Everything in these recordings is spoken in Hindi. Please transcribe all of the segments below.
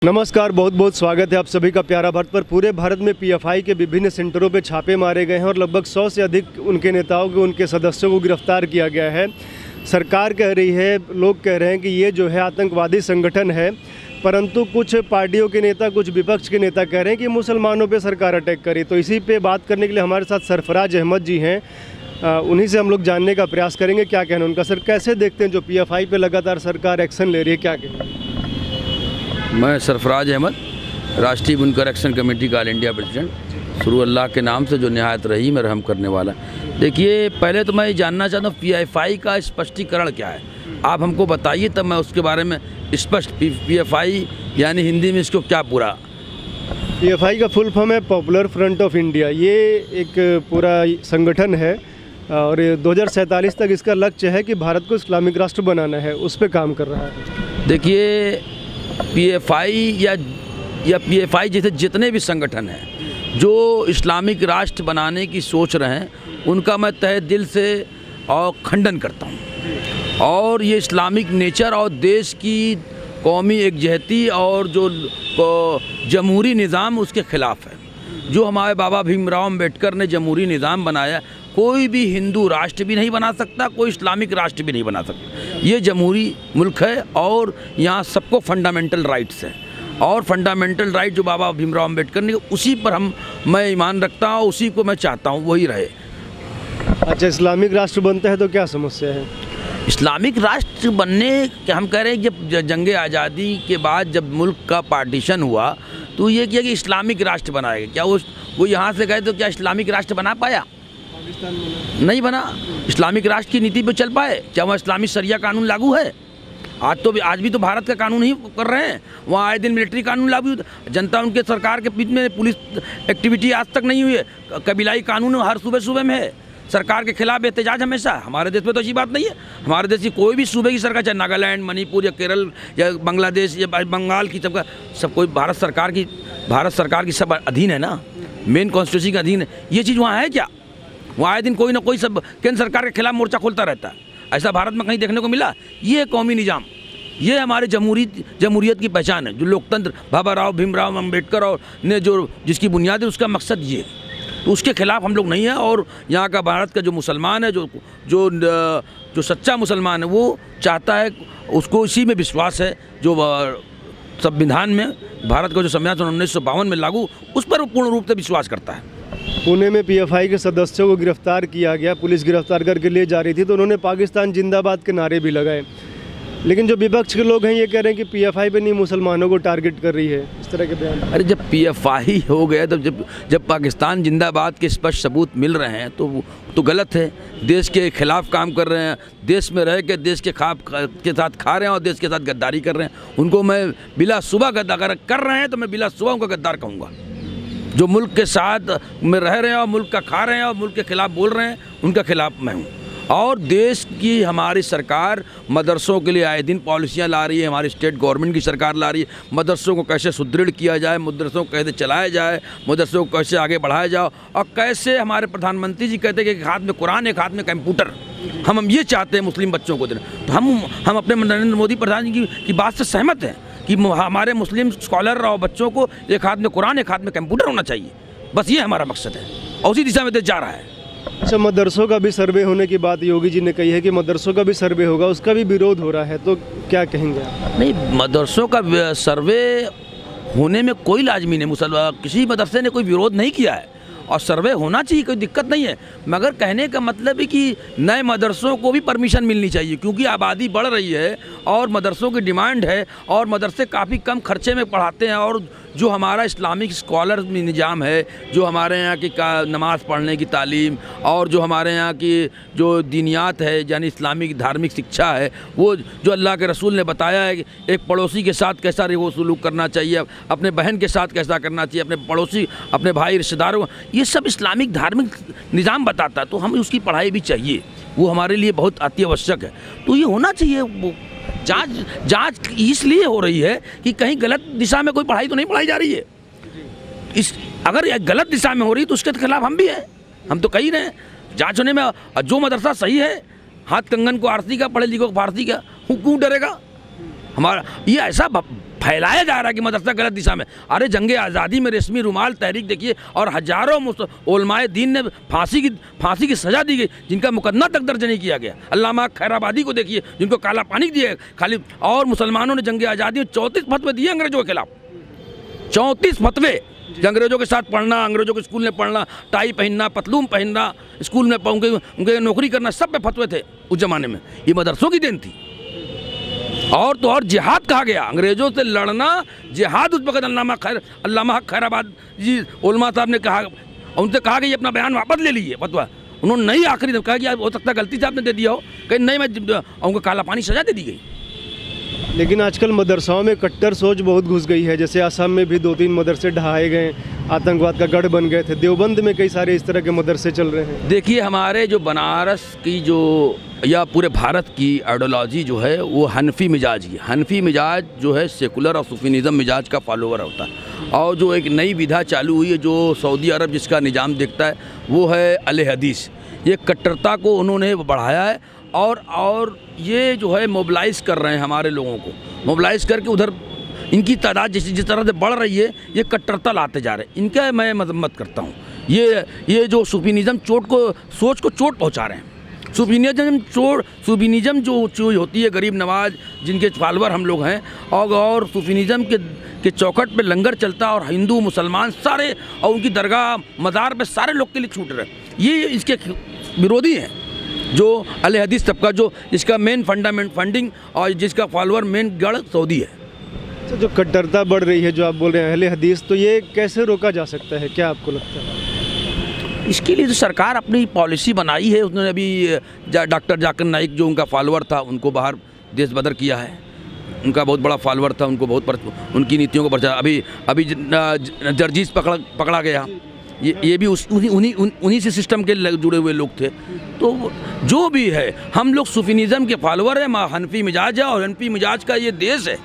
नमस्कार, बहुत बहुत स्वागत है आप सभी का प्यारा भारत पर। पूरे भारत में पीएफआई के विभिन्न सेंटरों पे छापे मारे गए हैं और लगभग 100 से अधिक उनके नेताओं को, उनके सदस्यों को गिरफ्तार किया गया है। सरकार कह रही है, लोग कह रहे हैं कि ये जो है आतंकवादी संगठन है, परंतु कुछ पार्टियों के नेता, कुछ विपक्ष के नेता कह रहे हैं कि मुसलमानों पर सरकार अटैक करे। तो इसी पर बात करने के लिए हमारे साथ सरफराज अहमद जी हैं, उन्हीं से हम लोग जानने का प्रयास करेंगे क्या कहना उनका। सर, कैसे देखते हैं जो पीएफआई पे लगातार सरकार एक्शन ले रही है, क्या कहना? मैं सरफराज अहमद, राष्ट्रीय बुनकर एक्शन कमेटी का ऑल इंडिया प्रेसिडेंट, शुरू अल्लाह के नाम से जो निहायत रही में रहम करने वाला। देखिए, पहले तो मैं जानना चाहता हूँ पीएफआई का स्पष्टीकरण क्या है, आप हमको बताइए, तब मैं उसके बारे में स्पष्ट। पीएफआई यानी हिंदी में इसको क्या पूरा? पीएफआई का फुल फॉर्म है पॉपुलर फ्रंट ऑफ इंडिया। ये एक पूरा संगठन है और 2047 तक इसका लक्ष्य है कि भारत को इस्लामिक राष्ट्र बनाना है, उस पर काम कर रहा है। देखिए, पीएफआई या पीएफआई जैसे जितने भी संगठन हैं जो इस्लामिक राष्ट्र बनाने की सोच रहे हैं, उनका मैं तहे दिल से और खंडन करता हूं। और ये इस्लामिक नेचर और देश की कौमी एकजहती और जो जमहूरी निज़ाम, उसके ख़िलाफ़ है। जो हमारे बाबा भीमराव अम्बेडकर ने जमहूरी निज़ाम बनाया, कोई भी हिंदू राष्ट्र भी नहीं बना सकता, कोई इस्लामिक राष्ट्र भी नहीं बना सकता। ये जमहूरी मुल्क है और यहाँ सबको फंडामेंटल राइट्स हैं, और फंडामेंटल राइट जो बाबा भीमराव अम्बेडकर ने, उसी पर मैं ईमान रखता हूँ, उसी को मैं चाहता हूँ वही रहे। अच्छा, इस्लामिक राष्ट्र बनता है तो क्या समस्या है? इस्लामिक राष्ट्र बनने के हम कह रहे हैं, जब जंग आज़ादी के बाद जब मुल्क का पार्टीशन हुआ तो ये किया कि इस्लामिक राष्ट्र बनाएगा। क्या वो यहाँ से गए तो क्या इस्लामिक राष्ट्र बना पाया? नहीं बना। इस्लामिक राष्ट्र की नीति पे चल पाए? क्या वहाँ इस्लामी शरिया कानून लागू है? आज भी तो भारत का कानून ही कर रहे हैं। वहाँ आए दिन मिलिट्री कानून लागू, जनता उनके सरकार के बीच में पुलिस एक्टिविटी आज तक नहीं हुई है। कबीलाई कानून हर सूबे में है। सरकार के खिलाफ एहतजाज हमेशा। हमारे देश में तो ऐसी बात नहीं है। हमारे देश की कोई भी सूबे की सरकार, चाहे नागालैंड, मणिपुर या केरल या बांग्लादेश या बंगाल की, सब कोई भारत सरकार की सब अधीन है ना, मेन कॉन्स्टिट्यूंसी के अधीन है। ये चीज़ वहाँ है क्या? वहाँ आए दिन कोई ना कोई सब केंद्र सरकार के खिलाफ मोर्चा खोलता रहता है। ऐसा भारत में कहीं देखने को मिला? ये कौमी निज़ाम, ये हमारे जमहूरियत की पहचान है। जो लोकतंत्र बाबा भीमराव अम्बेडकर और ने जिसकी बुनियाद है, उसका मकसद ये है। तो उसके खिलाफ हम लोग नहीं हैं। और यहाँ का भारत का जो मुसलमान है, जो सच्चा मुसलमान है, वो चाहता है, उसको इसी में विश्वास है जो संविधान में, भारत का जो संविधान 1952 में लागू, उस पर वो पूर्ण रूप से विश्वास करता है। पुणे में पीएफआई के सदस्यों को गिरफ्तार किया गया, पुलिस गिरफ्तार करके ले जा रही थी, तो उन्होंने पाकिस्तान जिंदाबाद के नारे भी लगाए। लेकिन जो विपक्ष के लोग हैं ये कह रहे हैं कि पीएफआई पे नहीं, मुसलमानों को टारगेट कर रही है, इस तरह के बयान। अरे, जब पीएफआई हो गया, तो जब पाकिस्तान जिंदाबाद के स्पष्ट सबूत मिल रहे हैं तो गलत है। देश के खिलाफ काम कर रहे हैं, देश में रह के देश के साथ खा रहे हैं और देश के साथ गद्दारी कर रहे हैं। उनको मैं बिला सुबह गद्दार कर रहे हैं, तो मैं बिला सुबह उनको गद्दार कहूँगा। जो मुल्क के साथ में रह रहे हैं और मुल्क का खा रहे हैं और मुल्क के खिलाफ बोल रहे हैं, उनका खिलाफ मैं हूँ। और देश की हमारी सरकार मदरसों के लिए आए दिन पॉलिसियाँ ला रही है। हमारी स्टेट गवर्नमेंट की सरकार ला रही है, मदरसों को कैसे सुदृढ़ किया जाए, मदरसों को कैसे चलाया जाए, मदरसों को कैसे आगे बढ़ाया जाए। और कैसे हमारे प्रधानमंत्री जी कहते हैं कि एक हाथ में कुरान, एक हाथ में कंप्यूटर। हम ये चाहते हैं मुस्लिम बच्चों को देना। तो हम अपने नरेंद्र मोदी प्रधान जी की बात से सहमत हैं कि हमारे मुस्लिम स्कॉलर और बच्चों को एक हाथ में कुरान, एक हाथ में कंप्यूटर होना चाहिए। बस ये हमारा मकसद है और उसी दिशा में देश जा रहा है। अच्छा, मदरसों का भी सर्वे होने की बात योगी जी ने कही है कि मदरसों का भी सर्वे होगा, उसका भी विरोध हो रहा है, तो क्या कहेंगे आप? नहीं, मदरसों का सर्वे होने में कोई लाजमी नहीं। किसी मदरसे ने कोई विरोध नहीं किया है और सर्वे होना चाहिए, कोई दिक्कत नहीं है। मगर कहने का मतलब है कि नए मदरसों को भी परमिशन मिलनी चाहिए, क्योंकि आबादी बढ़ रही है और मदरसों की डिमांड है और मदरसे काफ़ी कम खर्चे में पढ़ाते हैं। और जो हमारा इस्लामिक स्कॉलर निज़ाम है, जो हमारे यहाँ की नमाज़ पढ़ने की तालीम और जो हमारे यहाँ की जो दीनियात है, यानी इस्लामिक धार्मिक शिक्षा है, वो जो अल्लाह के रसूल ने बताया है कि एक पड़ोसी के साथ कैसा वो सलूक करना चाहिए, अपने बहन के साथ कैसा करना चाहिए, अपने पड़ोसी, अपने भाई, रिश्तेदारों, ये सब इस्लामिक धार्मिक निज़ाम बताता है। तो हमें उसकी पढ़ाई भी चाहिए, वो हमारे लिए बहुत अति आवश्यक है। तो ये होना चाहिए। वो जांच इसलिए हो रही है कि कहीं गलत दिशा में कोई पढ़ाई तो नहीं पढ़ाई जा रही है। अगर गलत दिशा में हो रही तो उसके खिलाफ हम भी हैं। हम तो कही रहे हैं जांच होने में। जो मदरसा सही है, हाथ कंगन को आरती का, पढ़े लिखो को फारसी का, क्यों डरेगा? हमारा ये ऐसा फैलाया जा रहा है कि मदरसा गलत दिशा में। अरे जंगे आज़ादी में रेशमी रुमाल तहरीक देखिए, और हज़ारों उलमाए दीन ने फांसी की सज़ा दी गई, जिनका मुकदमा तक दर्ज नहीं किया गया। अल्लामा खैराबादी को देखिए, जिनको काला पानी दिया खाली। और मुसलमानों ने जंगे आज़ादी में 34 फतवे दिए अंग्रेजों के खिलाफ, 34 फतवे। अंग्रेजों के साथ पढ़ना, अंग्रेजों के स्कूल में पढ़ना, टाई पहनना, पतलून पहनना, स्कूल में उनके नौकरी करना, सब पे फतवे थे उस ज़माने में। ये मदरसों की देन थी। और तो और जिहाद कहा गया, अंग्रेज़ों से लड़ना जिहाद उस वक़्त। अल्लामा खैराबाद जी उलमा साहब ने कहा, उनसे कहा कि ये अपना बयान वापस ले लीजिए फतवा। उन्होंने नहीं आखिरी कहा कि हो सकता है गलती से आपने दे दिया हो, कहीं नहीं, मैं उनको काला पानी सजा दे दी गई। लेकिन आजकल मदरसाओं में कट्टर सोच बहुत घुस गई है। जैसे असम में भी 2-3 मदरसे ढहाए गए, आतंकवाद का गढ़ बन गए थे। देवबंद में कई सारे इस तरह के मदरसे चल रहे हैं। देखिए, हमारे जो बनारस की जो या पूरे भारत की आइडियोलॉजी जो है वो हनफी मिजाज की। हनफी मिजाज जो है सेकुलर और सूफीनिज़म मिजाज का फॉलोवर होता है। और जो एक नई विधा चालू हुई है, जो सऊदी अरब जिसका निज़ाम देखता है, वो है अहले हदीस। ये कट्टरता को उन्होंने बढ़ाया है और ये जो है मोबिलाइज़ कर रहे हैं हमारे लोगों को, मोबिलाइज़ करके उधर इनकी तादाद जिस तरह से बढ़ रही है, ये कट्टरता लाते जा रहे हैं। इनका मैं मजम्मत करता हूँ। ये जो सूफीनिज़म सोच को चोट पहुँचा रहे हैं। सूफीनिज़म जो होती है गरीब नवाज, जिनके फॉलोअर हम लोग हैं, और सूफीनिज़म के चौखट पे लंगर चलता, और हिंदू मुसलमान सारे और उनकी दरगाह मज़ार पे सारे लोग के लिए छूट रहे, ये इसके विरोधी हैं। जो अहले हदीस तबका, जो जिसका मेन फंडिंग और जिसका फॉलोअर मेन गढ़ सऊदी है। तो जो कट्टरता बढ़ रही है, जो आप बोल रहे हैं अहले हदीस, तो ये कैसे रोका जा सकता है, क्या आपको लगता है? इसके लिए तो सरकार अपनी पॉलिसी बनाई है। उसने अभी डॉक्टर जाकिर नाइक जो उनका फॉलोअर था, उनको बाहर देश बदर किया है। उनका बहुत बड़ा फॉलोअर था, उनको उनकी नीतियों को प्रचार। अभी जर्जीस पकड़ा गया, ये भी उन्हीं से सिस्टम के जुड़े हुए लोग थे। तो जो भी है, हम लोग सूफीनिज़म के फॉलोअर हैं, हनफी मिजाज है, और हनफी मिजाज का ये देश है।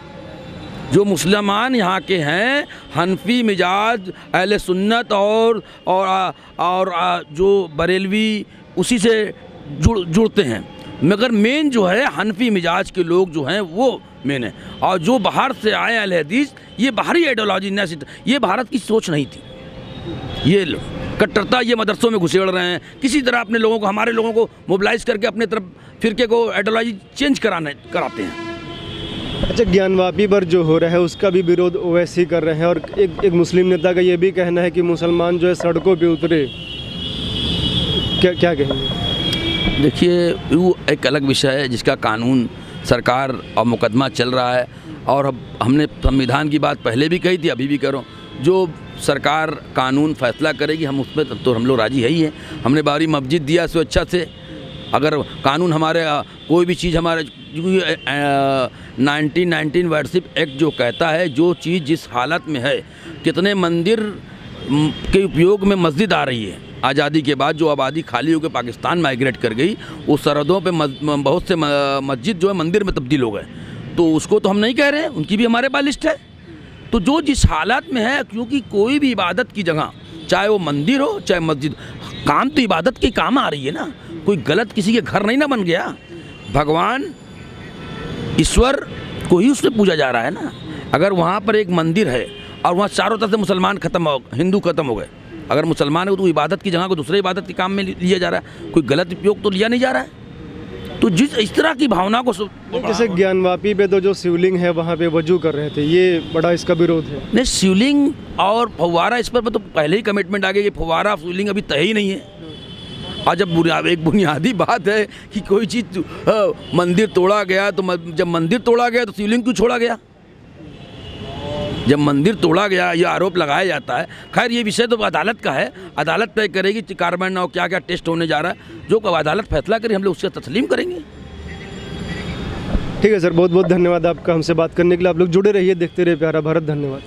जो मुसलमान यहाँ के हैं हनफी मिजाज, अहले सुन्नत और जो बरेलवी उसी से जुड़ते हैं। मगर मेन जो है हनफी मिजाज के लोग जो हैं वो मेन है। और जो बाहर से आए अहले हदीस, ये बाहरी आइडियोलॉजी, ये भारत की सोच नहीं थी। ये कट्टरता ये मदरसों में घुसेड़ रहे हैं, किसी तरह अपने लोगों को, हमारे लोगों को मोबिलाइज़ करके अपने तरफ फिरके को आइडियोलॉजी चेंज कराते हैं। अच्छा, ज्ञानवापी पर जो हो रहा है उसका भी विरोध ओवैसी कर रहे हैं, और एक मुस्लिम नेता का ये भी कहना है कि मुसलमान जो है सड़कों पे उतरे। क्या कहेंगे? देखिए, वो एक अलग विषय है जिसका कानून, सरकार और मुकदमा चल रहा है। और अब हमने संविधान की बात पहले भी कही थी, अभी भी करो। जो सरकार कानून फैसला करेगी, हम उसमें तो हम लोग राजी है ही हैं। हमने बारी मस्जिद दिया स्वेच्छा से। अगर कानून हमारे कोई भी चीज़ हमारे 1919 वर्शिप एक्ट जो कहता है, जो चीज़ जिस हालत में है, कितने मंदिर के उपयोग में मस्जिद आ रही है। आज़ादी के बाद जो आबादी खाली होकर पाकिस्तान माइग्रेट कर गई, उस सरहदों पे बहुत से मस्जिद जो है मंदिर में तब्दील हो गए। तो उसको तो हम नहीं कह रहे हैं, उनकी भी हमारे पास लिस्ट है। तो जो जिस हालत में है, क्योंकि कोई भी इबादत की जगह, चाहे वो मंदिर हो चाहे मस्जिद, काम तो इबादत के काम आ रही है ना। कोई गलत किसी के घर नहीं ना बन गया। भगवान ईश्वर को ही उसमें पूजा जा रहा है ना। अगर वहाँ पर एक मंदिर है और वहाँ चारों तरफ से मुसलमान हिंदू खत्म हो गए, अगर मुसलमान है तो इबादत की जगह को दूसरे इबादत के काम में लिया जा रहा है, कोई गलत उपयोग तो लिया नहीं जा रहा है। तो जिस इस तरह की भावना को, जैसे ज्ञानवापी पे तो जो शिवलिंग है वहाँ पे वजू कर रहे थे, ये बड़ा इसका विरोध है। नहीं, शिवलिंग और फव्वारा, इस पर तो पहले ही कमिटमेंट आ गई कि फव्वारा शिवलिंग अभी तय ही नहीं है। और जब एक बुनियादी बात है कि कोई चीज़ मंदिर तोड़ा गया, तो जब मंदिर तोड़ा गया तो शिवलिंग क्यों छोड़ा गया? जब मंदिर तोड़ा गया, ये आरोप लगाया जाता है। खैर, ये विषय तो अदालत का है, अदालत तय करेगी कार्बन और क्या क्या टेस्ट होने जा रहा है। जो अदालत फैसला करे, हम लोग उससे तस्लीम करेंगे। ठीक है सर, बहुत बहुत धन्यवाद आपका हमसे बात करने के लिए। आप लोग जुड़े रहिए, देखते रहिए प्यारा भारत। धन्यवाद।